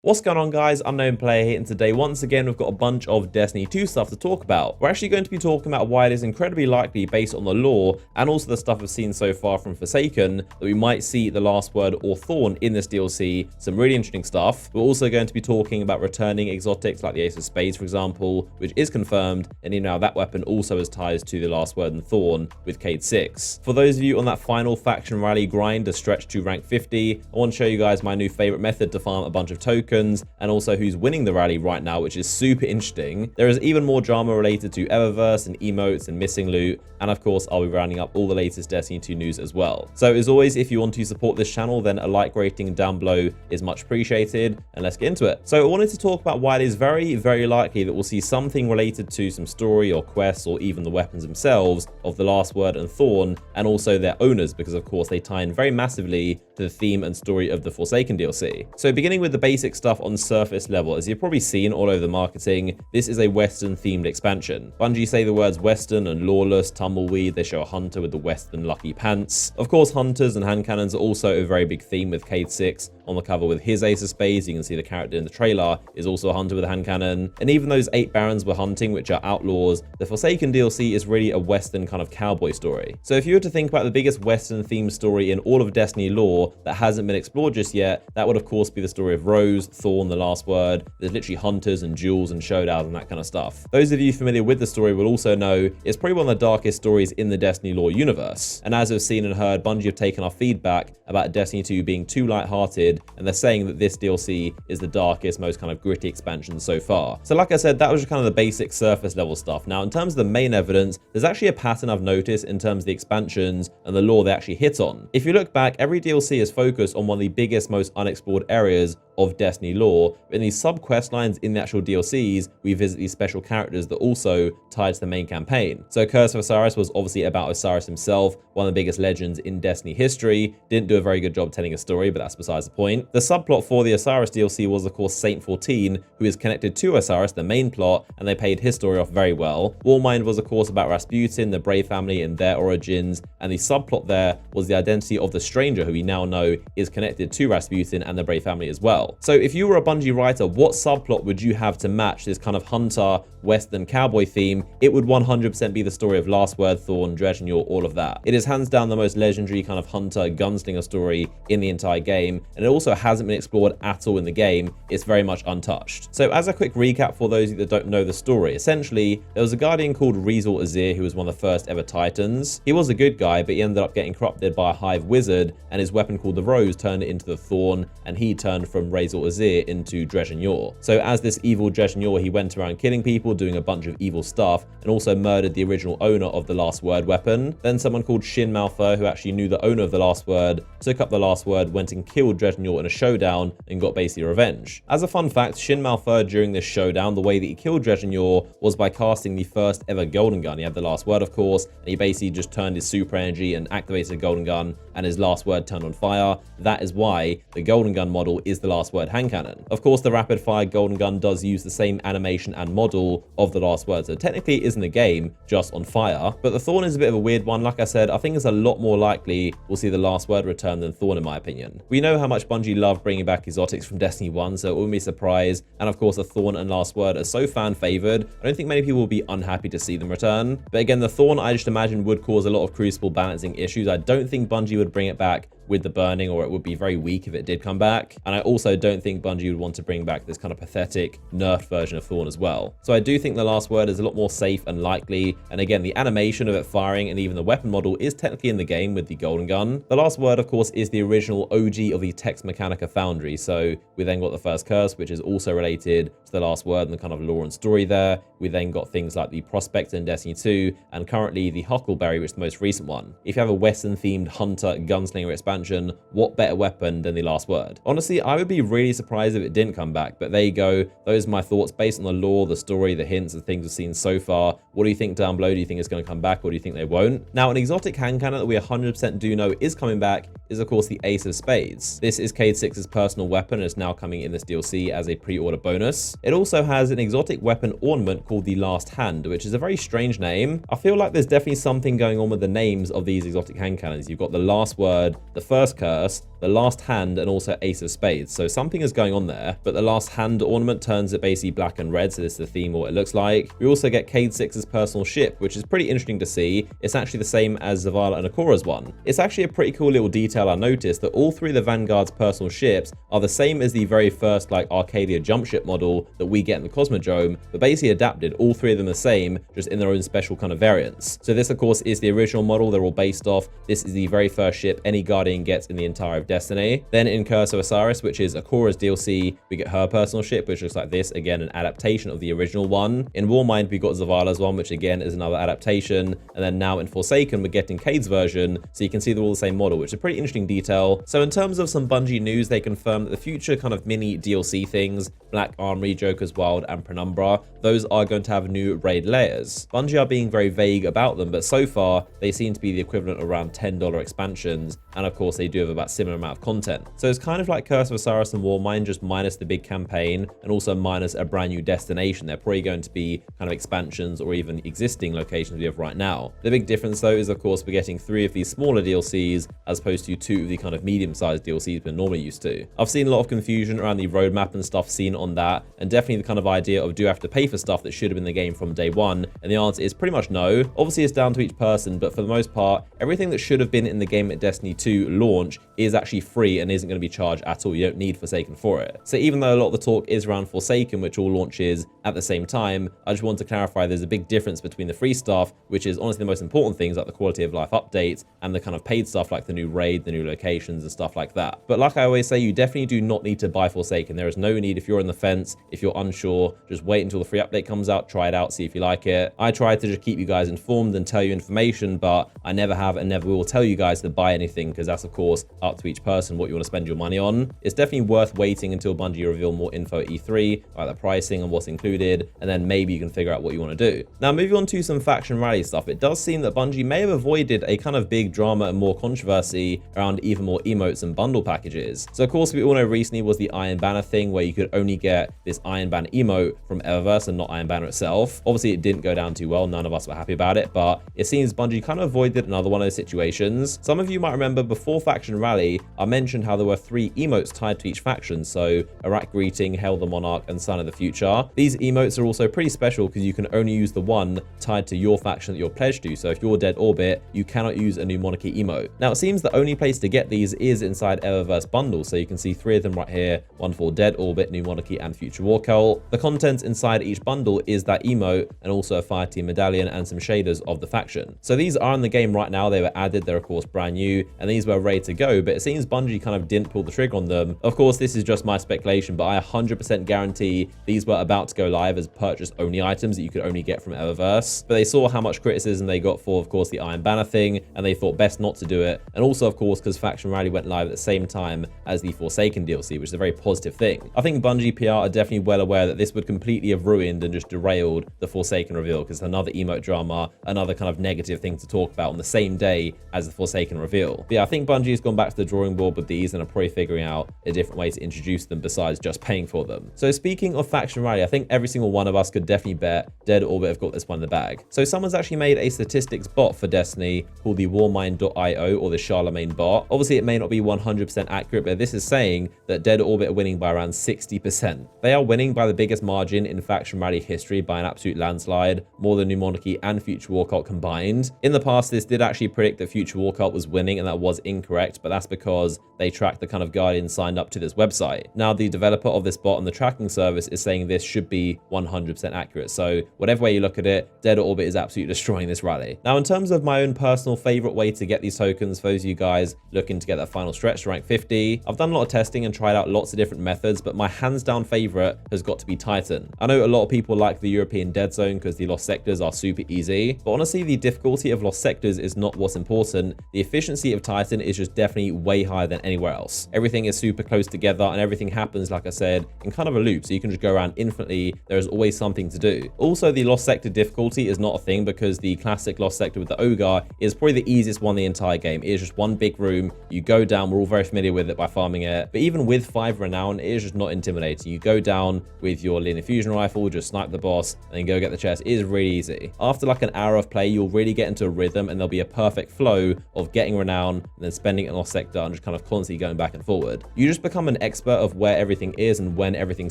What's going on, guys? Unknown Player here, and today once again we've got a bunch of Destiny 2 stuff to talk about. We're actually going to be talking about why it is incredibly likely, based on the lore and also the stuff we've seen so far from Forsaken, that we might see the Last Word or Thorn in this DLC. Some really interesting stuff. We're also going to be talking about returning exotics like the Ace of Spades, for example, which is confirmed, and you know that weapon also has ties to the Last Word and Thorn with Cade 6. For those of you on that final faction rally grind to stretch to rank 50, I want to show you guys my new favorite method to farm a bunch of tokens, and also who's winning the rally right now, which is super interesting. There is even more drama related to Eververse and emotes and missing loot, and of course I'll be rounding up all the latest Destiny 2 news as well. So as always, if you want to support this channel, then a like rating down below is much appreciated, and let's get into it. So I wanted to talk about why it is very likely that we'll see something related to some story or quests or even the weapons themselves of the Last Word and Thorn, and also their owners, because of course they tie in very massively to the theme and story of the Forsaken DLC. So beginning with the basic stuff on surface level, as you've probably seen all over the marketing, this is a Western themed expansion. Bungie say the words Western and lawless, tumbleweed. They show a hunter with the Western lucky pants. Of course, hunters and hand cannons are also a very big theme, with Cade 6 on the cover with his Ace of Spades. You can see the character in the trailer is also a hunter with a hand cannon. And even those 8 barons were hunting, which are outlaws, the Forsaken DLC is really a Western kind of cowboy story. So if you were to think about the biggest Western themed story in all of Destiny lore that hasn't been explored just yet, that would of course be the story of Rose, Thorn, the Last Word. There's literally hunters and duels and showdowns and that kind of stuff. Those of you familiar with the story will also know it's probably one of the darkest stories in the Destiny lore universe. And as we've seen and heard, Bungie have taken our feedback about Destiny 2 being too lighthearted, and they're saying that this DLC is the darkest, most kind of gritty expansion so far. So like I said, that was just kind of the basic surface level stuff. Now in terms of the main evidence, there's actually a pattern I've noticed in terms of the expansions and the lore they actually hit on. If you look back, every DLC is focused on one of the biggest, most unexplored areas of Destiny lore. In these sub-quest lines in the actual DLCs, we visit these special characters that also tied to the main campaign. So Curse of Osiris was obviously about Osiris himself, one of the biggest legends in Destiny history. Didn't do a very good job telling a story, but that's besides the point. The subplot for the Osiris DLC was of course Saint 14, who is connected to Osiris, the main plot, and they paid his story off very well. Warmind was of course about Rasputin, the Brave family and their origins, and the subplot there was the identity of the Stranger, who we now know is connected to Rasputin and the Brave family as well. So if you were a Bungie writer, what subplot would you have to match this kind of hunter, Western cowboy theme? It would 100% be the story of Last Word, Thorn, Dredgeñor, all of that. It is hands down the most legendary kind of hunter, gunslinger story in the entire game, and it also hasn't been explored at all in the game. It's very much untouched. So as a quick recap for those of you that don't know the story, essentially there was a guardian called Rezal Azir who was one of the first ever Titans. He was a good guy, but he ended up getting corrupted by a hive wizard, and his weapon called the Rose turned it into the Thorn, and he turned from Rezal Azir into Dredgeñor. So as this evil Dredgeñor, he went around killing people, doing a bunch of evil stuff, and also murdered the original owner of the Last Word weapon. Then someone called Shin Malphur, who actually knew the owner of the Last Word, took up the Last Word, went and killed Dredgeñor in a showdown, and got basically revenge. As a fun fact, Shin Malphur during this showdown, the way that he killed Dredgeñor was by casting the first ever golden gun. He had the Last Word of course, and he basically just turned his super energy and activated a golden gun, and his Last Word turned on fire. That is why the golden gun model is the Last Word hand cannon. Of course, the rapid fire golden gun does use the same animation and model of the Last Word, so technically it isn't a game, just on fire. But the Thorn is a bit of a weird one. Like I said, I think it's a lot more likely we'll see the Last Word return than Thorn, in my opinion. We know how much Bungie love bringing back exotics from Destiny 1, so it wouldn't be a surprise. And of course, the Thorn and Last Word are so fan-favored, I don't think many people will be unhappy to see them return. But again, the Thorn, I just imagine, would cause a lot of Crucible balancing issues. I don't think Bungie would bring it back with the burning, or it would be very weak if it did come back. And I also don't think Bungie would want to bring back this kind of pathetic nerfed version of Thorn as well. So I do think the Last Word is a lot more safe and likely. And again, the animation of it firing and even the weapon model is technically in the game with the golden gun. The Last Word of course is the original OG of the Tex Mechanica Foundry. So we then got the first curse, which is also related to the Last Word and the kind of lore and story there. We then got things like the Prospector in Destiny 2, and currently the Huckleberry, which is the most recent one. If you have a Western themed hunter gunslinger expansion, what better weapon than the Last Word? Honestly, I would be really surprised if it didn't come back, but there you go. Those are my thoughts based on the lore, the story, the hints, the things we've seen so far. What do you think down below? Do you think it's going to come back, or do you think they won't? Now, an exotic hand cannon that we 100% do know is coming back is of course the Ace of Spades. This is Cade 6's personal weapon and is now coming in this DLC as a pre-order bonus. It also has an exotic weapon ornament called called the Last Hand, which is a very strange name. I feel like there's definitely something going on with the names of these exotic hand cannons. You've got the last word, the first curse, the last hand, and also ace of spades. So something is going on there, but the last hand ornament turns it basically black and red. So this is the theme of what it looks like. We also get Cade 6's personal ship, which is pretty interesting to see. It's actually the same as Zavala and Ikora's one. It's actually a pretty cool little detail I noticed that all three of the Vanguard's personal ships are the same as the very first like ARCADIA JUMPSHIP model that we get in the Cosmodrome, but basically adapted. All three of them the same, just in their own special kind of variants. So this of course is the original model they're all based off. This is the very first ship any Guardian gets in the entire of Destiny. Then in Curse of Osiris, which is Ikora's DLC, we get her personal ship, which looks like this, again an adaptation of the original one. In Warmind we got Zavala's one, which again is another adaptation, and then now in Forsaken we're getting Cade's version, so you can see they're all the same model, which is a pretty interesting detail. So in terms of some Bungie news, they confirmed that the future kind of mini DLC things, Black Armory, Joker's Wild, and Penumbra, those are going to have new raid layers. Bungie are being very vague about them, but so far they seem to be the equivalent of around $10 expansions, and of course they do have about similar amount of content. So it's kind of like Curse of Osiris and Warmind, just minus the big campaign and also minus a brand new destination. They're probably going to be kind of expansions or even existing locations we have right now. The big difference though is of course we're getting 3 of these smaller DLCs as opposed to 2 of the kind of medium-sized DLCs we're normally used to. I've seen a lot of confusion around the roadmap and stuff seen on that, and definitely the kind of idea of do I have to pay for stuff that should have been in the game from day one, and the answer is pretty much no. Obviously it's down to each person, but for the most part everything that should have been in the game at Destiny 2 launch is actually free and isn't going to be charged at all. You don't need Forsaken for it. So even though a lot of the talk is around Forsaken, which all launches at the same time, I just want to clarify there's a big difference between the free stuff, which is honestly the most important things like the quality of life updates, and the kind of paid stuff like the new raid, the new locations and stuff like that. But like I always say, you definitely do not need to buy Forsaken. There is no need if you're on the fence, if you're unsure, just wait until the free update comes out, try it out, see if you like it. I try to just keep you guys informed and tell you information, but I never have and never will tell you guys to buy anything, because that's of course up to each person what you want to spend your money on. It's definitely worth waiting until Bungie reveal more info at E3, like the pricing and what's included, and then maybe you can figure out what you want to do. Now moving on to some faction rally stuff, it does seem that Bungie may have avoided a kind of big drama and more controversy around even more emotes and bundle packages. So of course we all know recently was the Iron Banner thing where you could only get this Iron Banner emote from Eververse and not Iron Banner itself. Obviously it didn't go down too well, none of us were happy about it, but it seems Bungie kind of avoided another one of those situations. Some of you might remember before Faction Rally, I mentioned how there were 3 emotes tied to each faction, so Iraq Greeting, Hail the Monarch, and Son of the Future. These emotes are also pretty special because you can only use the one tied to your faction that you're pledged to, so if you're Dead Orbit, you cannot use a New Monarchy emote. Now it seems the only place to get these is inside Eververse bundles, so you can see 3 of them right here, one for Dead Orbit, New Monarchy, and Future War Cult. The contents inside each bundle is that emote and also a Fireteam medallion and some shaders of the faction. So these are in the game right now, they were added, they're of course brand new, and these were ready to go, but it seems Bungie kind of didn't pull the trigger on them. Of course this is just my speculation, but I 100% guarantee these were about to go live as purchase only items that you could only get from Eververse, but they saw how much criticism they got for of course the Iron Banner thing, and they thought best not to do it, and also of course because Faction Rally went live at the same time as the Forsaken DLC, which is a very positive thing. I think Bungie PR are definitely well aware that this would completely have ruined and just derailed the Forsaken reveal, because another emote drama, another kind of negative thing to talk about on the same day as the Forsaken reveal. But yeah, I think Bungie has gone back to the drawing board with these and are probably figuring out a different way to introduce them besides just paying for them. So speaking of Faction Rally, I think every single one of us could definitely bet Dead Orbit have got this one in the bag. So someone's actually made a statistics bot for Destiny called the warmind.io, or the Charlemagne bot. Obviously it may not be 100% accurate, but this is saying that Dead Orbit are winning by around 60%. They are winning by the biggest margin in Faction Rally history by an absolute landslide, more than New Monarchy and Future War Cult combined. In the past, this did actually predict that Future War Cult was winning, and that was incorrect, but that's because they tracked the kind of Guardians signed up to this website. Now the developer of this bot and the tracking service is saying this should be 100% accurate. So whatever way you look at it, Dead Orbit is absolutely destroying this rally. Now in terms of my own personal favorite way to get these tokens, for those of you guys looking to get that final stretch to rank 50, I've done a lot of testing and tried out lots of different methods, but my hands down favorite has got to be Titan. I know a lot of people like the European Dead Zone because the lost sectors are super easy, but honestly the difficulty of lost sectors is not what's important. The efficiency of Titan is just definitely way higher than anywhere else. Everything is super close together and everything happens, like I said, in kind of a loop, so you can just go around infinitely. There's always something to do. Also, the lost sector difficulty is not a thing because the classic lost sector with the Ogre is probably the easiest one in the entire game. It is just one big room, you go down, we're all very familiar with it by farming it, but even with 5 renown, it is just not intimidating. You go down with your linear fusion rifle, just snipe the boss, and then go get the chest is really easy. After like an hour of play, you'll really get into a rhythm, and there'll be a perfect flow of getting renown and then spending it in Lost Sector and just kind of constantly going back and forward. You just become an expert of where everything is and when everything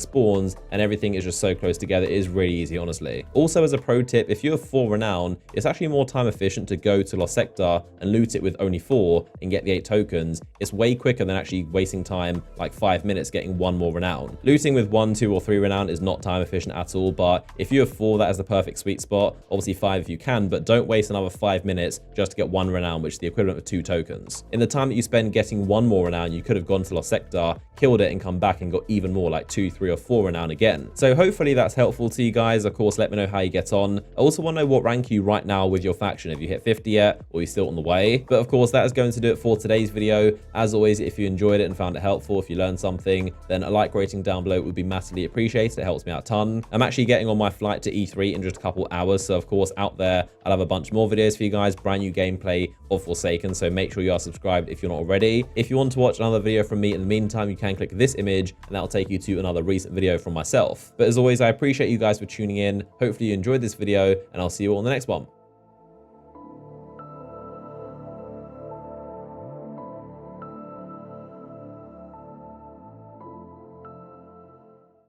spawns, and everything is just so close together. It is really easy, honestly. Also, as a pro tip, if you have 4 renown, it's actually more time efficient to go to Lost Sector and loot it with only 4 and get the 8 tokens. It's way quicker than actually wasting time, like 5 minutes, getting 1 more renown. Looting with 1, 2, or 3 renown is not time efficient at all, but if you have 4, that is the perfect sweet spot. Obviously 5 if you can, but don't waste another 5 minutes just to get 1 renown, which is the equivalent of 2 tokens. In the time that you spend getting 1 more renown, you could have gone to Lost Sector, killed it, and come back and got even more, like 2, 3, or 4 renown again. So hopefully that's helpful to you guys. Of course, let me know how you get on. I also want to know what rank you right now with your faction, if you hit 50 yet, or you're still on the way. But of course, that is going to do it for today's video. As always, if you enjoyed it and found it helpful, if you learned something, then a like rating down below would be massively appreciated. It helps me out a ton. I'm actually getting on my flight to E3 in just a couple hours, so of course out there I'll have a bunch more videos for you guys, brand new gameplay of Forsaken, so make sure you are subscribed if you're not already. If you want to watch another video from me in the meantime, you can click this image and that'll take you to another recent video from myself. But as always, I appreciate you guys for tuning in. Hopefully you enjoyed this video, and I'll see you all in the next one.